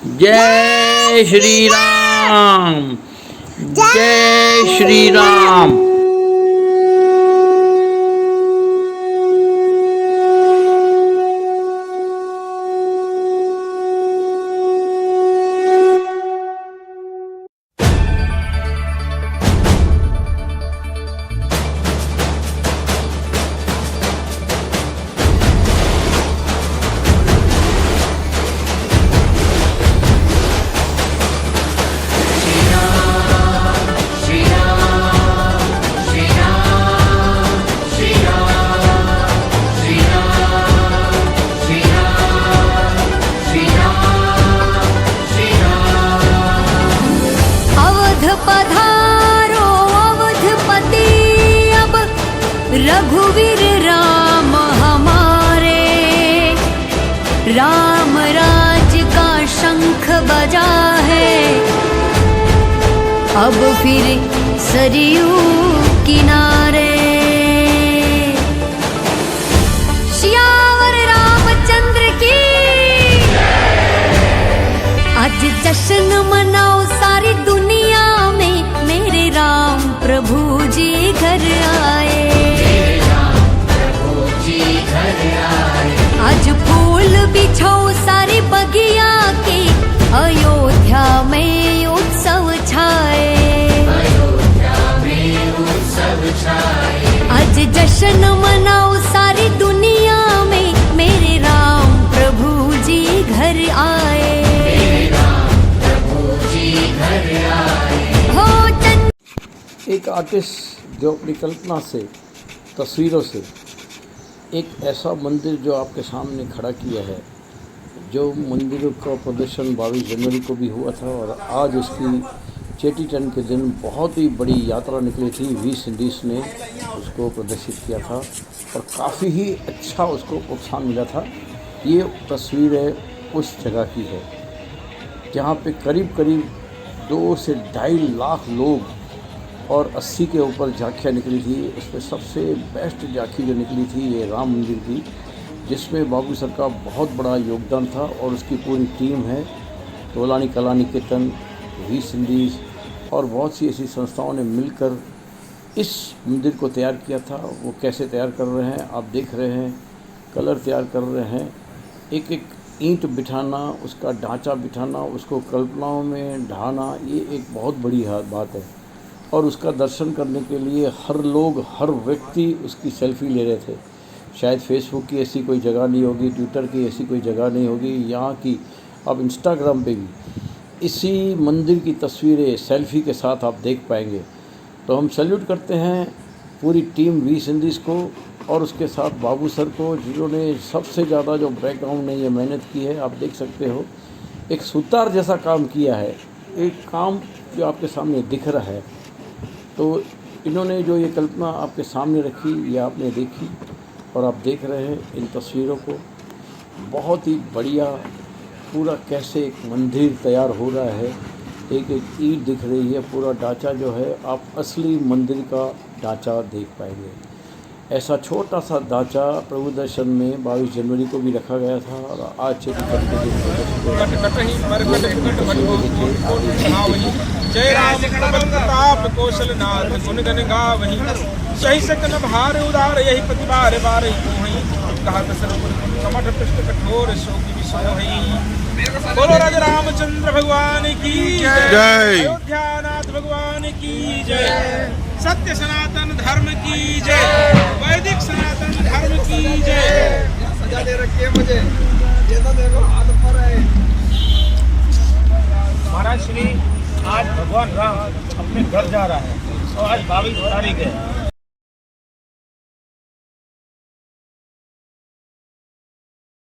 जय श्री राम, जय श्री राम। पधारो अवधपति अब रघुवीर राम हमारे, राम राज का शंख बजा है अब फिर सरयू किनारे। सियावर रामचंद्र की आज जश्न मनाओ सारी दुनिया में, मेरे राम प्रभु जी घर आए, आज फूल बिछाओ सारी बगिया के, अयोध्या में उत्सव छाए, आज जश्न मनाओ सारी दुनिया में, मेरे राम प्रभु जी घर आए। एक आर्टिस्ट जो अपनी कल्पना से, तस्वीरों से एक ऐसा मंदिर जो आपके सामने खड़ा किया है, जो मंदिर का प्रदर्शन 22 जनवरी को भी हुआ था और आज उसकी चेटी चंड के दिन बहुत ही बड़ी यात्रा निकली थी। वी सिंधीस ने उसको प्रदर्शित किया था और काफ़ी ही अच्छा उसको प्रोत्साहन मिला था। ये तस्वीरें उस जगह की है जहाँ पे करीब करीब 2 से 2.5 लाख लोग और 80 के ऊपर झांकियाँ निकली थी। उसमें सबसे बेस्ट झांकी जो निकली थी ये राम मंदिर की, जिसमें बाबू सर का बहुत बड़ा योगदान था और उसकी पूरी टीम है। तोलानी कला निकेतन, वी सिंधीस और बहुत सी ऐसी संस्थाओं ने मिलकर इस मंदिर को तैयार किया था। वो कैसे तैयार कर रहे हैं आप देख रहे हैं, कलर तैयार कर रहे हैं, एक एक ईंट बिठाना, उसका ढांचा बिठाना, उसको कल्पनाओं में ढाना, ये एक बहुत बड़ी बात है। और उसका दर्शन करने के लिए हर लोग, हर व्यक्ति उसकी सेल्फ़ी ले रहे थे। शायद फेसबुक की ऐसी कोई जगह नहीं होगी, ट्विटर की ऐसी कोई जगह नहीं होगी, यहाँ की अब इंस्टाग्राम पे भी इसी मंदिर की तस्वीरें सेल्फ़ी के साथ आप देख पाएंगे। तो हम सैल्यूट करते हैं पूरी टीम वी सिंधीस को और उसके साथ बाबू सर को, जिन्होंने सबसे ज़्यादा जो बैकग्राउंड में ये मेहनत की है। आप देख सकते हो एक सुतार जैसा काम किया है, एक काम जो आपके सामने दिख रहा है। तो इन्होंने जो ये कल्पना आपके सामने रखी, ये आपने देखी और आप देख रहे हैं इन तस्वीरों को। बहुत ही बढ़िया पूरा कैसे एक मंदिर तैयार हो रहा है, एक एक ईंट दिख रही है, पूरा ढांचा जो है आप असली मंदिर का ढांचा देख पाएंगे। ऐसा छोटा सा ढांचा प्रभु दर्शन में 22 जनवरी को भी रखा गया था और आज चेटी चंड के दिन जय राम प्रताप कौशलनाथ गुण गण गावहीं, सही सकल भार उदार यही प्रतिबार बार कहा कमठ पृष्ठ कठोर शोक विसोहि। बोलो राजा रामचंद्र भगवान की जय, अयोध्यानाथ भगवान की जय, सत्य सनातन धर्म की जय, वैदिक सनातन धर्म की जय। सजा दे रखिए मुझे, ये तो देखो हाथ पर है। महाराज श्री आज भगवान राम अपने घर जा रहा है और आज 22 तारीख है।